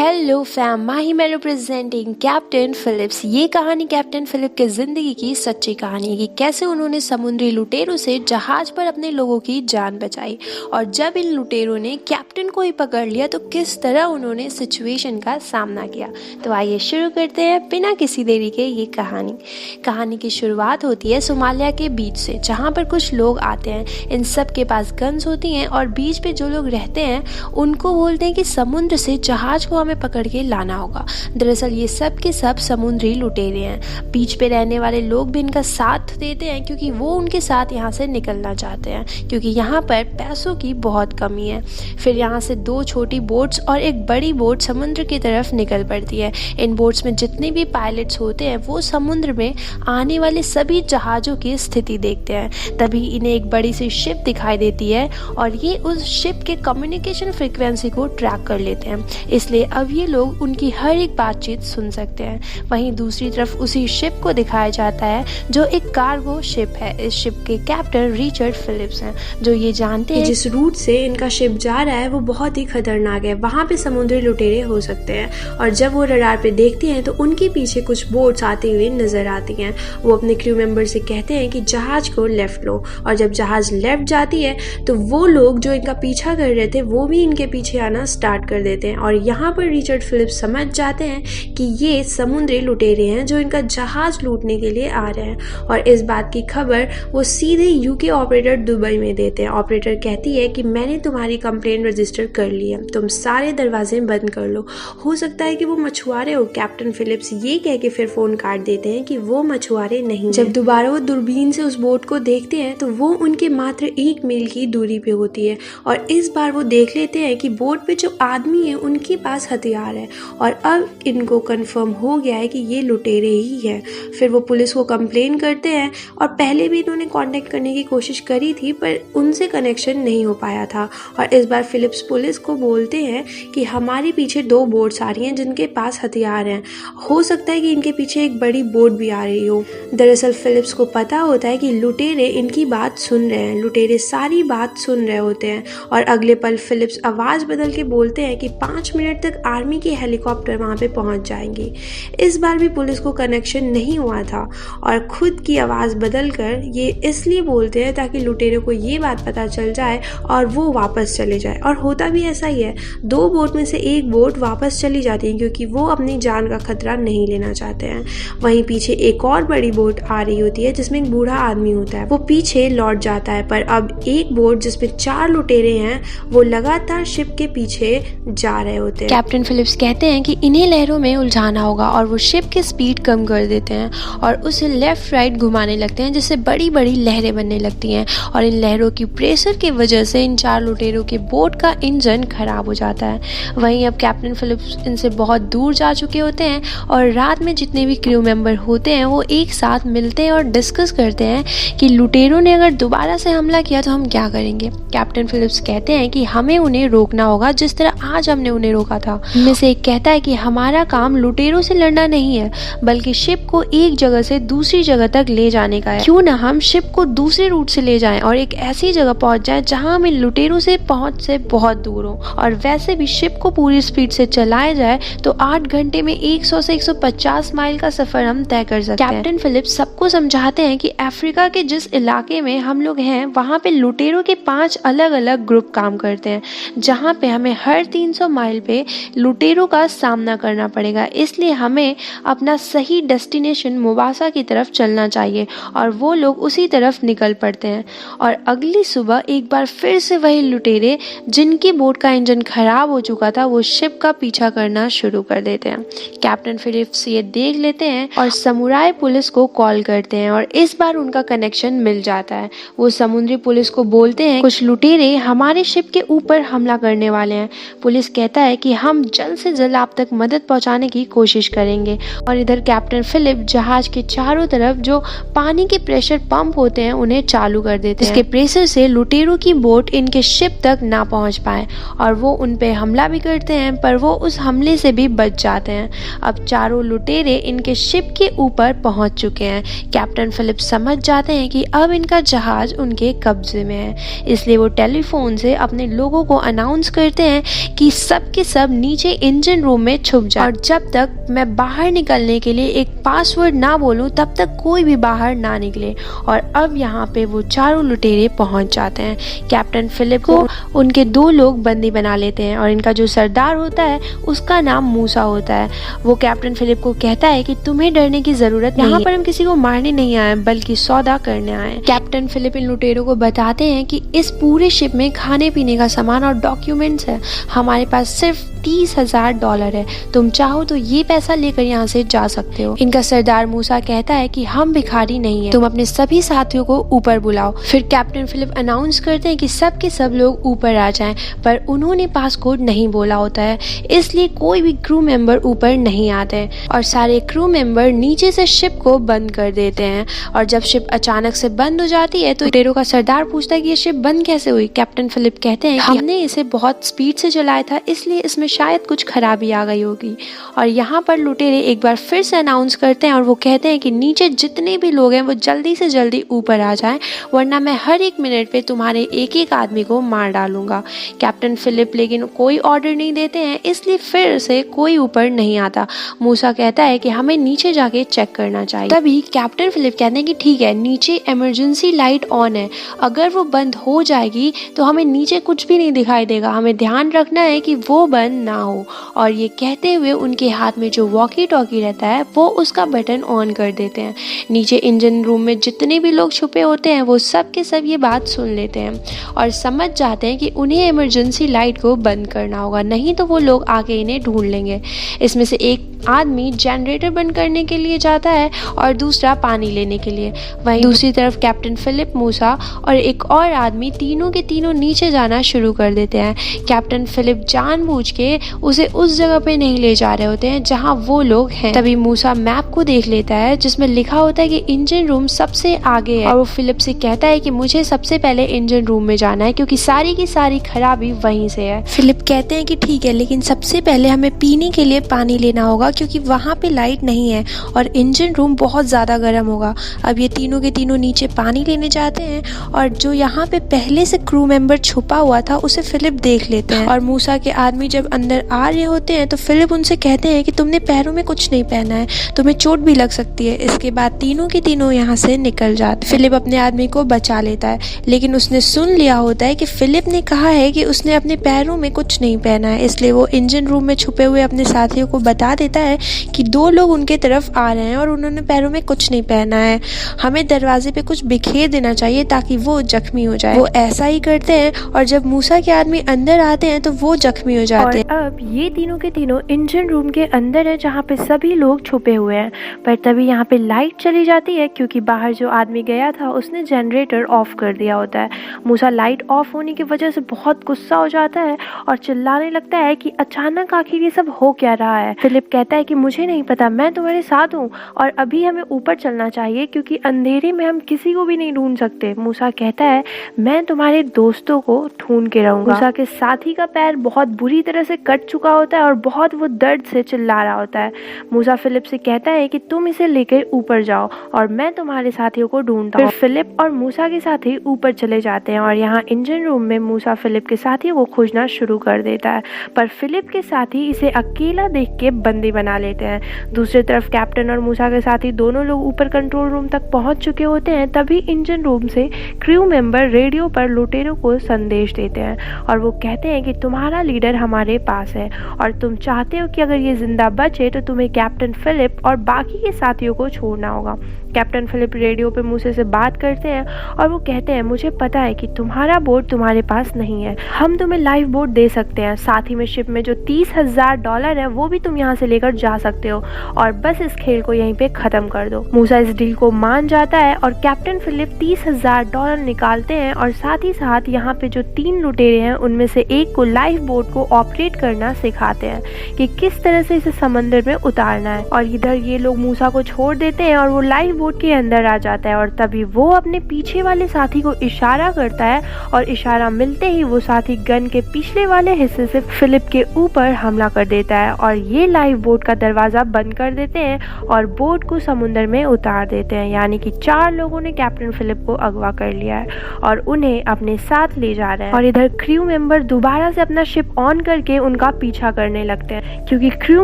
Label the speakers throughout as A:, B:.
A: Hello fam, माही मेलो presenting captain Philips. ये कहानी कैप्टन फिलिप के ज़िंदगी की सच्ची कहानी है कि कैसे उन्होंने समुद्री लुटेरों से जहाज पर अपने लोगों की जान बचाई, और जब इन लुटेरों ने कैप्टन को ही पकड़ लिया तो किस तरह उन्होंने सिचुएशन का सामना किया। तो आइए शुरू करते हैं बिना किसी देरी के ये कहानी की शुरुआत होती है सोमालिया के बीच से, जहाँ पर कुछ लोग आते हैं। इन सब के पास गन्स होती हैं और बीच पे जो लोग रहते हैं उनको बोलते हैं कि समुद्र से जहाज को हमें पकड़ के लाना होगा। दरअसल ये सब के सब समुद्री लुटेरे हैं। बीच पे रहने वाले लोग भी इनका साथ देते हैं क्योंकि वो उनके साथ यहाँ से निकलना चाहते हैं, क्योंकि यहाँ पर पैसों की बहुत कमी है। फिर यहाँ से दो छोटी बोट्स और एक बड़ी बोट समुद्र की तरफ निकल पड़ती है। इन बोट्स में जितने भी पायलट्स होते हैं वो समुद्र में आने वाले सभी जहाज़ों की स्थिति देखते हैं। तभी इन्हें एक बड़ी सी शिप दिखाई देती है और ये उस शिप के कम्युनिकेशन फ्रीक्वेंसी को ट्रैक कर लेते हैं, इसलिए अब ये लोग उनकी हर एक बातचीत सुन सकते हैं। वहीं दूसरी तरफ उसी शिप को दिखाया जाता है जो एक कार्गो शिप है। इस शिप के कैप्टन रिचर्ड फिलिप्स हैं, जो ये जानते हैं जिस रूट से इनका शिप जा रहा है वो बहुत ही खतरनाक है, वहाँ पे समुद्री लुटेरे हो सकते हैं। और जब वो रडार पे देखते हैं तो उनके पीछे कुछ बोट्स आते हुए नजर आती हैं। वो अपने क्रू मेंबर से कहते हैं कि जहाज को लेफ्ट लो, और जब जहाज लेफ्ट जाती है तो वो लोग जो इनका पीछा कर रहे थे वो भी इनके पीछे आना स्टार्ट कर देते हैं। और यहाँ पर रिचर्ड फिलिप्स समझ जाते हैं कि ये समुद्री लुटेरे हैं जो इनका जहाज लूटने के लिए आ रहे हैं। और इस बात की खबर वो सीधे यूके ऑपरेटर दुबई में देते हैं। ऑपरेटर कहती है कि मैंने तुम्हारी कंप्लेंट रजिस्टर कर ली है, तुम सारे दरवाजे बंद कर लो। हो सकता है कि वो मछुआरे हो। कैप्टन फिलिप्स ये कह के फिर फोन काट देते हैं कि वो मछुआरे नहीं। जब दोबारा वो दूरबीन से उस बोट को देखते हैं तो वो उनके मात्र 1 मील की दूरी पे होती है, और इस बार वो देख लेते हैं कि बोट पे जो आदमी है उनके पास हथियार है, और अब इनको कंफर्म हो गया है कि ये लुटेरे ही हैं। फिर वो पुलिस को कंप्लेन करते हैं, और पहले भी इन्होंने कांटेक्ट करने की कोशिश करी थी पर उनसे कनेक्शन नहीं हो पाया था। और इस बार फिलिप्स पुलिस को बोलते हैं कि हमारे पीछे 2 बोट्स आ रही हैं जिनके पास हथियार हैं, हो सकता है कि इनके पीछे एक बड़ी बोट भी आ रही हो। दरअसल फिलिप्स को पता होता है कि लुटेरे इनकी बात सुन रहे हैं, लुटेरे सारी बात सुन रहे होते हैं। और अगले पल फिलिप्स आवाज़ बदल के बोलते हैं कि 5 मिनट तक आर्मी के हेलीकॉप्टर वहाँ पे पहुँच जाएंगी। इस बार भी पुलिस को कनेक्शन नहीं हुआ था, और खुद की आवाज़ बदलकर ये इसलिए बोलते हैं ताकि लुटेरों को ये बात पता चल जाए और वो वापस चले जाए। और होता भी ऐसा ही है, 2 बोट में से 1 बोट वापस चली जाती है क्योंकि वो अपनी जान का खतरा नहीं लेना चाहते हैं। वहीं पीछे एक और बड़ी बोट आ रही होती है जिसमें एक बूढ़ा आदमी होता है, वो पीछे लौट जाता है। पर अब एक बोट जिसमें 4 लुटेरे हैं वो लगातार शिप के पीछे जा रहे होते हैं। कैप्टन फिलिप्स कहते हैं कि इन्हें लहरों में उलझाना होगा, और वो शिप की स्पीड कम कर देते हैं और उसे लेफ्ट राइट घुमाने लगते हैं, जिससे बड़ी बड़ी लहरें बनने लगती हैं। और इन लहरों की प्रेशर की वजह से इन 4 लुटेरों के बोट का इंजन खराब हो जाता है। वहीं अब कैप्टन फिलिप्स इनसे बहुत दूर जा चुके होते हैं, और रात में जितने भी क्रू मेंबर होते हैं वो एक साथ मिलते हैं और डिस्कस करते हैं कि लुटेरों ने अगर दोबारा से हमला किया तो हम क्या करेंगे। कैप्टन फिलिप्स कहते हैं कि हमें उन्हें रोकना होगा जिस तरह आज हमने उन्हें रोका था। उनमें से एक कहता है कि हमारा काम लुटेरों से लड़ना नहीं है, बल्कि शिप को एक जगह से दूसरी जगह तक ले जाने का है। क्यों ना हम शिप को दूसरे रूट से ले जाएं और एक ऐसी जगह पहुंच जाएं जहां हमें लुटेरों से पहुंच से बहुत दूर हो। और वैसे भी शिप को पूरी स्पीड से चलाया जाए तो 8 घंटे में 100 से 150 माइल का सफर हम तय कर सकते हैं। कैप्टन फिलिप्स सबको समझाते हैं कि अफ्रीका के जिस इलाके में हम लोग हैं वहाँ पे लुटेरों के 5 अलग अलग ग्रुप काम करते हैं, जहाँ पे हमें हर 300 माइल पे लुटेरों का सामना करना पड़ेगा। इसलिए हमें अपना सही डेस्टिनेशन मोबासा की तरफ चलना चाहिए, और वो लोग उसी तरफ निकल पड़ते हैं। और अगली सुबह एक बार फिर से वही लुटेरे जिनकी बोट का इंजन खराब हो चुका था वो शिप का पीछा करना शुरू कर देते हैं। कैप्टन फिलिप्स ये देख लेते हैं और समुराई पुलिस को कॉल करते हैं, और इस बार उनका कनेक्शन मिल जाता है। वो समुद्री पुलिस को बोलते हैं कुछ लुटेरे हमारे शिप के ऊपर हमला करने वाले हैं। पुलिस कहता है कि हम जल्द से जल्द आप तक मदद पहुंचाने की कोशिश करेंगे। और इधर कैप्टन फिलिप जहाज के चारों तरफ जो पानी के प्रेशर पंप होते हैं उन्हें चालू कर देते हैं, इसके प्रेशर से लुटेरों की बोट इनके शिप तक ना पहुंच पाए, और वो उन पे हमला भी करते हैं, पर वो उस हमले से भी बच जाते हैं। अब चारों लुटेरे इनके शिप के ऊपर पहुंच चुके हैं। कैप्टन फिलिप समझ जाते हैं कि अब इनका जहाज उनके कब्जे में है, इसलिए वो टेलीफोन से अपने लोगों को अनाउंस करते हैं कि सब के सब नीचे इंजन रूम में छुप जाए और जब तक मैं बाहर निकलने के लिए एक पासवर्ड ना बोलूं तब तक कोई भी बाहर ना निकले। और अब यहाँ पे वो चारों लुटेरे पहुंच जाते हैं। कैप्टन फिलिप को उनके 2 लोग बंदी बना लेते हैं और इनका जो सरदार होता है उसका नाम मूसा होता है। वो कैप्टन फिलिप को कहता है कि तुम्हें डरने की जरूरत नहीं है, यहाँ पर हम किसी को मारने नहीं आए बल्कि सौदा करने आए। कैप्टन फिलिप इन लुटेरों को बताते हैं कि इस पूरे शिप में खाने पीने का सामान और डॉक्यूमेंट्स है, हमारे पास सिर्फ $30,000 है, तुम चाहो तो ये पैसा लेकर यहाँ से जा सकते हो। इनका सरदार मूसा कहता है कि हम भिखारी नहीं है, तुम अपने सभी साथियों को ऊपर बुलाओ। फिर कैप्टन फिलिप अनाउंस करते हैं कि सब के सब लोग ऊपर आ जाएं, पर उन्होंने पासकोड नहीं बोला होता है, इसलिए कोई भी क्रू मेंबर ऊपर नहीं आते और सारे क्रू मेंबर नीचे से शिप को बंद कर देते हैं। और जब शिप अचानक से बंद हो जाती है तो लुटेरों का सरदार पूछता है कि ये शिप बंद कैसे हुई। कैप्टन फिलिप कहते हैं कि हमने इसे बहुत स्पीड से चलाया था, इसलिए इसमें शायद कुछ खराबी आ गई होगी। और यहाँ पर लुटेरे एक बार फिर से अनाउंस करते हैं और वो कहते हैं कि नीचे जितने भी लोग हैं वो जल्दी से जल्दी ऊपर आ जाएं, वरना मैं हर 1 मिनट पे तुम्हारे एक एक आदमी को मार डालूंगा। कैप्टन फिलिप लेकिन कोई ऑर्डर नहीं देते हैं, इसलिए फिर से कोई ऊपर नहीं आता। मूसा कहता है कि हमें नीचे जाके चेक करना चाहिए। तभी कैप्टन फिलिप कहते हैं कि ठीक है, नीचे इमरजेंसी लाइट ऑन है, अगर वो बंद हो जाएगी तो हमें नीचे कुछ भी नहीं दिखाई देगा, हमें ध्यान रखना है कि वो बंद ना हो। और ये कहते हुए उनके हाथ में जो वॉकी टॉकी रहता है वो उसका बटन ऑन कर देते हैं। नीचे इंजन रूम में जितने भी लोग छुपे होते हैं वो सब के सब ये बात सुन लेते हैं और समझ जाते हैं कि उन्हें इमरजेंसी लाइट को बंद करना होगा, नहीं तो वो लोग आके इन्हें ढूंढ लेंगे। इसमें से एक आदमी जनरेटर बंद करने के लिए जाता है और दूसरा पानी लेने के लिए। वहीं दूसरी तरफ कैप्टन फिलिप, मूसा और एक और आदमी तीनों के तीनों नीचे जाना शुरू कर देते हैं। कैप्टन फिलिप जानबूझ के उसे उस जगह पे नहीं ले जा रहे होते हैं जहां वो लोग हैं। तभी मूसा मैप को देख लेता है जिसमें लिखा होता है कि इंजन रूम सबसे आगे है और वो फिलिप से कहता है कि मुझे सबसे पहले इंजन रूम में जाना है क्योंकि सारी की सारी खराबी वहीं से है। फिलिप कहते हैं कि ठीक है, लेकिन सबसे पहले हमें पीने के लिए पानी लेना होगा क्योंकि वहाँ पे लाइट नहीं है और इंजन रूम बहुत ज़्यादा गर्म होगा। अब ये तीनों के तीनों नीचे पानी लेने जाते हैं और जो यहाँ पे पहले से क्रू मेंबर छुपा हुआ था उसे फिलिप देख लेते हैं। और मूसा के आदमी जब अंदर आ रहे होते हैं तो फिलिप उनसे कहते हैं कि तुमने पैरों में कुछ नहीं पहना है, तुम्हें चोट भी लग सकती है। इसके बाद तीनों के तीनों यहाँ से निकल जाते हैं। फिलिप अपने आदमी को बचा लेता है, लेकिन उसने सुन लिया होता है कि फिलिप ने कहा है कि उसने अपने पैरों में कुछ नहीं पहना है, इसलिए वो इंजन रूम में छुपे हुए अपने साथियों को बता देता है कि 2 लोग उनके तरफ आ रहे हैं और उन्होंने पैरों में कुछ नहीं पहना है, हमें दरवाजे पे कुछ बिखेर देना चाहिए ताकि वो जख्मी हो जाए। वो ऐसा ही करते हैं और जब मूसा के आदमी अंदर आते हैं तो वो जख्मी हो जाते हैं। अब ये तीनों के तीनों इंजन रूम के अंदर है जहाँ पे सभी लोग छुपे हुए हैं, पर तभी यहाँ पे लाइट चली जाती है क्योंकि बाहर जो आदमी गया था उसने जनरेटर ऑफ कर दिया होता है। मूसा लाइट ऑफ होने की वजह से बहुत गुस्सा हो जाता है और चिल्लाने लगता है कि अचानक आखिर ये सब हो क्या रहा है। फिलिप कहता है कि मुझे नहीं पता, मैं तुम्हारे साथ हूँ और अभी हमें ऊपर चलना चाहिए क्योंकि अंधेरे में हम किसी को भी नहीं ढूंढ सकते। मूसा कहता है मैं तुम्हारे दोस्तों को ढूंढ के रहूंगा। मूसा के साथी का पैर बहुत बुरी तरह से कट चुका होता है और बहुत वो दर्द से चिल्ला रहा होता है। मूसा फिलिप से कहता है कि तुम इसे लेकर ऊपर जाओ और मैं तुम्हारे साथियों को ढूंढता हूँ। फिर फिलिप और मूसा के साथी ऊपर चले जाते हैं और यहाँ इंजन रूम में मूसा फिलिप के साथियों को खोजना शुरू कर देता है, पर फिलिप के साथी इसे अकेला देख के बंदी बना लेते हैं। दूसरी तरफ कैप्टन और मूसा के साथी दोनों लोग ऊपर कंट्रोल रूम तक पहुंच चुके होते हैं। तभी इंजन रूम से क्रू मेंबर रेडियो पर लुटेरों को संदेश देते हैं और वो कहते हैं कि तुम्हारा लीडर हमारे पास है और तुम चाहते हो कि अगर ये जिंदा बचे तो तुम्हें कैप्टन फिलिप और बाकी के साथियों को छोड़ना होगा। कैप्टन फिलिप रेडियो पे मूसे से बात करते हैं और वो कहते हैं मुझे पता है कि तुम्हारा बोट तुम्हारे पास नहीं है, हम तुम्हें लाइफ बोट दे सकते हैं, साथ ही में शिप में जो $30,000 है वो भी तुम यहाँ से लेकर जा सकते हो और बस इस खेल को यहीं पे खत्म कर दो। मूसा इस डील को मान जाता है और कैप्टन फिलिप $30,000 निकालते हैं और साथ ही साथ यहाँ पे जो 3 लुटेरे हैं उनमें से एक को लाइफ बोट को ऑपरेट करना सिखाते हैं कि किस तरह से इसे समंदर में उतारना है। और इधर ये लोग मूसा को छोड़ देते हैं और वो लाइफ बोट के अंदर आ जाता है और तभी वो अपने पीछे वाले साथी को इशारा करता है और इशारा मिलते ही वो साथी गन के पिछले वाले हिस्से से फिलिप के ऊपर हमला कर देता है और ये लाइफ बोट का दरवाजा बंद कर देते हैं और बोट को समुद्र में उतार देते हैं। यानी कि 4 लोगों ने कैप्टन फिलिप को अगवा कर लिया है और उन्हें अपने साथ ले जा रहे हैं। और इधर क्रू मेंबर दोबारा से अपना शिप ऑन करके उनका पीछा करने लगते हैं क्योंकि क्रू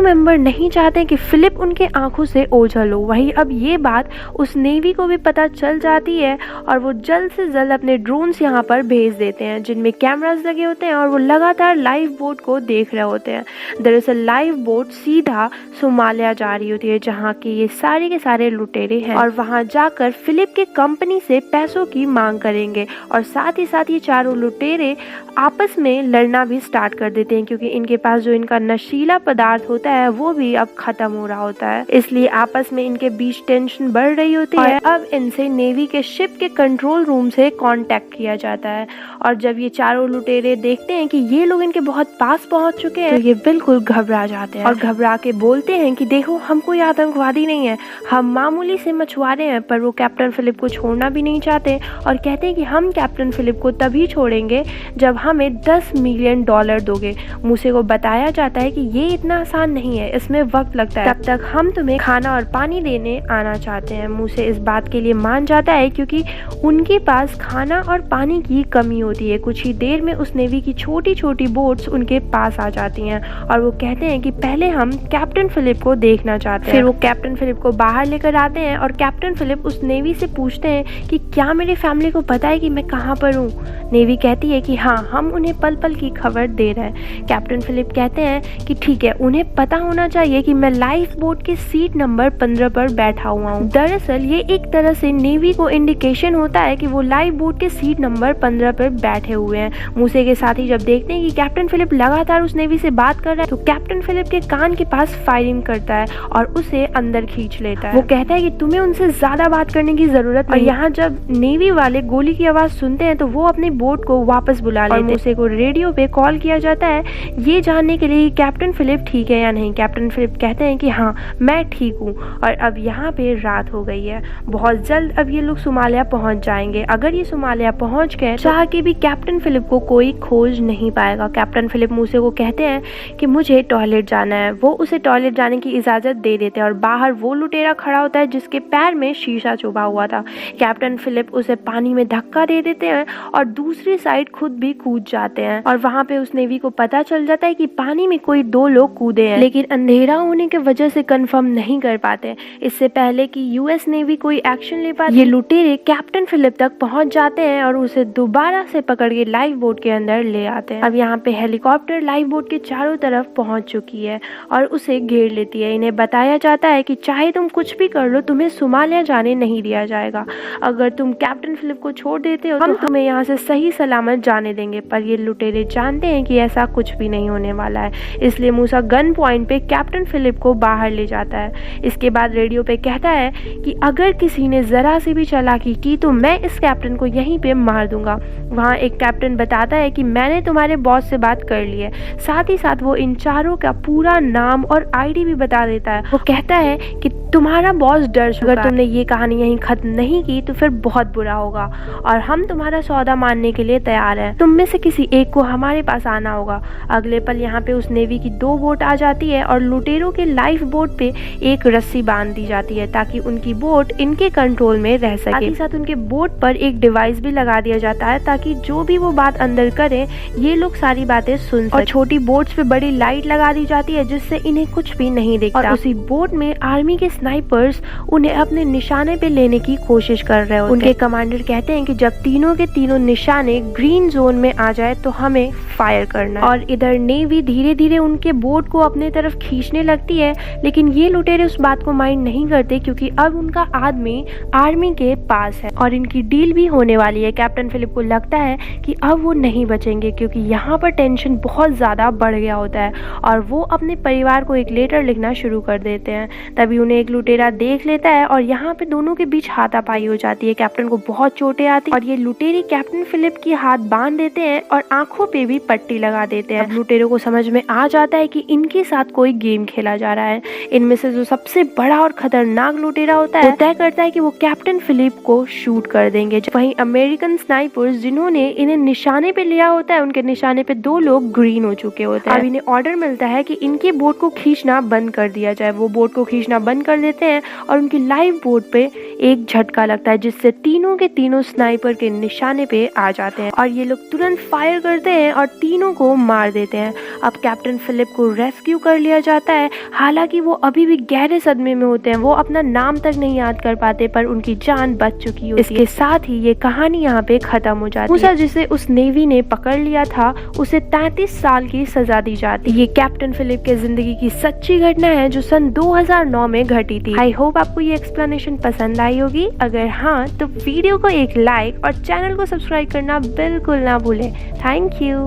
A: मेंबर नहीं चाहते कि फिलिप उनके आंखों से ओझल हो। वही अब ये बात उस नेवी को भी पता चल जाती है और वो जल्द से जल्द अपने ड्रोन्स यहाँ पर भेज देते हैं जिनमें कैमरास लगे होते हैं और वो लगातार लाइव बोट को देख रहे होते हैं। दरअसल लाइव बोट सीधा सोमालिया जा रही होती है जहाँ के ये सारे के सारे लुटेरे हैं और वहाँ जाकर फिलिप के कंपनी से पैसों की मांग करेंगे और साथ ही साथ ये चारों लुटेरे आपस में लड़ना भी स्टार्ट कर देते हैं क्योंकि इनके पास जो इनका नशीला पदार्थ होता है वो भी अब खत्म हो रहा होता है। इसलिए आपस में इनके बीच टेंशन बढ़ रही होती है। अब इनसे नेवी के शिप के कंट्रोल रूम से कांटेक्ट किया जाता है और जब ये चारों लुटेरे देखते हैं कि ये लोग इनके बहुत पास पहुंच चुके हैं तो ये बिल्कुल घबरा जाते हैं और घबरा के बोलते हैं कि देखो हम कोई आतंकवादी नहीं है, हम मामूली से मछुआरे हैं। पर वो कैप्टन फिलिप को छोड़ना भी नहीं चाहते और कहते हैं कि हम कैप्टन फिलिप को तभी छोड़ेंगे जब हमें $10 मिलियन दोगे। मूसे को बताया जाता है कि ये इतना आसान नहीं है, इसमें वक्त लगता है, तब तक हम तुम्हें खाना और पानी देने आना चाहते हैं। मूसे इस बात के लिए मान जाता है क्योंकि उनके पास खाना और पानी की कमी होती है। कुछ ही देर में उस नेवी की छोटी छोटी बोट्स उनके पास आ जाती हैं और वो कहते हैं कि पहले हम कैप्टन फिलिप को देखना चाहते हैं। फिर वो कैप्टन फिलिप को बाहर लेकर आते हैं और कैप्टन फिलिप उस नेवी से पूछते हैं कि क्या मेरे फैमिली को पता है कि मैं कहाँ पर हूँ। नेवी कहती है कि हाँ, हम उन्हें पल पल की खबर दे रहे हैं। कैप्टन फिलिप कहते हैं कि ठीक है, उन्हें पता होना चाहिए कि मैं लाइफ बोट के सीट नंबर 15 पर बैठा हुआ हूँ। दरअसल ये एक तरह से नेवी को इंडिकेशन होता है कि वो लाइफ बोट के सीट नंबर 15 पर बैठे हुए हैं। मूसे के साथी जब देखते हैं कि कैप्टन फिलिप लगातार उस नेवी से बात कर रहा है तो कैप्टन फिलिप के कान के पास फायरिंग करता है और उसे अंदर खींच लेता है। वो कहता है कि तुम्हें उनसे ज्यादा बात करने की जरूरत नहीं। और यहाँ जब नेवी वाले गोली की आवाज सुनते हैं तो वो अपनी बोट को वापस बुला लेते हैं। मूसे को रेडियो पे कॉल किया जाता है ये जानने के लिए कैप्टन फिलिप ठीक है या नहीं। कैप्टन फिलिप कहते हैं कि हाँ, मैं ठीक हूँ। और अब यहाँ पे रात हो गई है। बहुत जल्द अब ये लोग सोमालिया पहुंच जाएंगे। अगर ये सोमालिया पहुंच गए चाह के भी कैप्टन फिलिप को कोई खोज नहीं पाएगा। कैप्टन फिलिप मूसे को कहते हैं कि मुझे टॉयलेट जाना है। वो उसे टॉयलेट जाने की इजाजत दे देते हैं और बाहर वो लुटेरा खड़ा होता है जिसके पैर में शीशा चुभा हुआ था। कैप्टन फिलिप उसे पानी में धक्का दे देते हैं और दूसरी साइड खुद भी कूद जाते हैं और वहाँ पे उस नेवी को पता चल जाता है कि पानी में कोई 2 लोग कूदे हैं, लेकिन अंधेरा होने की वजह से कंफर्म नहीं कर पाते। इससे पहले कि यूएस नेवी कोई एक्शन ले पाए ये लुटेरे कैप्टन फिलिप तक पहुंच जाते हैं और उसे दोबारा से पकड़ के लाइफ बोट के अंदर ले आते हैं। अब यहाँ पे हेलीकॉप्टर लाइफ बोट के चारों तरफ पहुंच चुकी है और उसे घेर लेती है। इन्हें बताया जाता है कि चाहे तुम कुछ भी कर लो, तुम्हें सोमालिया जाने नहीं दिया जाएगा। अगर तुम कैप्टन फिलिप को छोड़ देते हो तो हम तुम्हें यहाँ से सही सलामत जाने देंगे। पर ये लुटेरे जानते हैं कि ऐसा कुछ भी नहीं होने वाला है, इसलिए मूसा गन पॉइंट पे कैप्टन फिलिप को बाहर ले जाता है। इसके बाद रेडियो पे कहता है कि अगर किसी ने जरा सी भी चालाकी की तो मैं इस कैप्टन को यहीं पे मार दूंगा। वहाँ एक कैप्टन बताता है कि मैंने तुम्हारे बॉस से बात कर ली है। साथ ही साथ वो इन चारों का पूरा नाम और आईडी भी बता देता है। वो कहता है कि तुम्हारा बॉस डर चुका है, अगर तुमने ये कहानी यहीं खत्म नहीं की तो फिर बहुत बुरा होगा और हम तुम्हारा सौदा मानने के लिए तैयार हैं। तुम में से किसी एक को हमारे पास आना होगा। अगले पल यहाँ पे उस नेवी की 2 बोट आ जाती है और लुटेरों के लाइफ बोट पे एक रस्सी बांध दी जाती है ताकि उनकी बोट इनके कंट्रोल में रह सके। साथ ही साथ उनके बोट पर एक डिवाइस भी लगा दिया जाता है ताकि जो भी वो बात अंदर करे ये लोग सारी बातें सुन सके। और छोटी बोट्स पे बड़ी लाइट लगा दी जाती है जिससे इन्हें कुछ भी नहीं दिखता। और उसी बोट में आर्मी के स्नाइपर्स उन्हें अपने निशाने पे लेने की कोशिश कर रहे होते हैं। उनके कमांडर कहते हैं कि जब तीनों के तीनों निशाने ग्रीन जोन में आ जाए तो हमें फायर करना है। और इधर नेवी धीरे धीरे उनके बोट को अपने तरफ खींचने लगती है, लेकिन ये लुटेरे उस बात को माइंड नहीं करते क्योंकि अब उनका आदमी आर्मी के पास है और इनकी डील भी होने वाली है। कैप्टन फिलिप को लगता है कि अब वो नहीं बचेंगे क्योंकि यहाँ पर टेंशन बहुत ज्यादा बढ़ गया होता है और वो अपने परिवार को एक लेटर लिखना शुरू कर देते हैं। तभी उन्हें एक एक लुटेरा देख लेता है और यहाँ पे दोनों के बीच हाथापाई हो जाती है। कैप्टन को बहुत चोटें आती और ये लुटेरे कैप्टन फिलिप की हाथ बांध देते हैं और आंखों पे भी पट्टी लगा देते हैं। अब लुटेरों को समझ में आ जाता है कि इनके साथ कोई गेम खेला जा रहा है। इनमें से जो सबसे बड़ा और खतरनाक लुटेरा होता है वो तय करता है कि वो कैप्टन फिलिप को शूट कर देंगे। वहीं अमेरिकन स्नाइपर्स जिन्होंने इन्हें निशाने पे लिया होता है, उनके निशाने पे 2 लोग ग्रीन हो चुके होते हैं। अब इन्हें ऑर्डर मिलता है कि इनकी बोट को खींचना बंद कर दिया जाए। वो बोट को खींचना बंद कर देते हैं और उनकी लाइव बोट पे एक झटका लगता है जिससे तीनों के तीनों स्नाइपर के निशाने पे आ जाते हैं और ये लोग तुरंत फायर करते हैं और तीनों को मार देते हैं। अब कैप्टन फिलिप को रेस्क्यू कर लिया जाता है। हालांकि वो अभी भी गहरे सदमे में होते हैं, वो अपना नाम तक नहीं याद कर पाते, पर उनकी जान बच चुकी होती है। इसके साथ ही ये कहानी यहाँ पे खत्म हो जाती है। मूसा जिसे उस नेवी ने पकड़ लिया था उसे 33 साल की सजा दी जाती है। ये कैप्टन फिलिप के जिंदगी की सच्ची घटना है जो सन 2009 में घटी थी। आई होप आपको ये एक्सप्लेनेशन पसंद आई होगी। अगर हाँ तो वीडियो को एक लाइक और चैनल को सब्सक्राइब करना बिल्कुल ना भूलें। Thank you.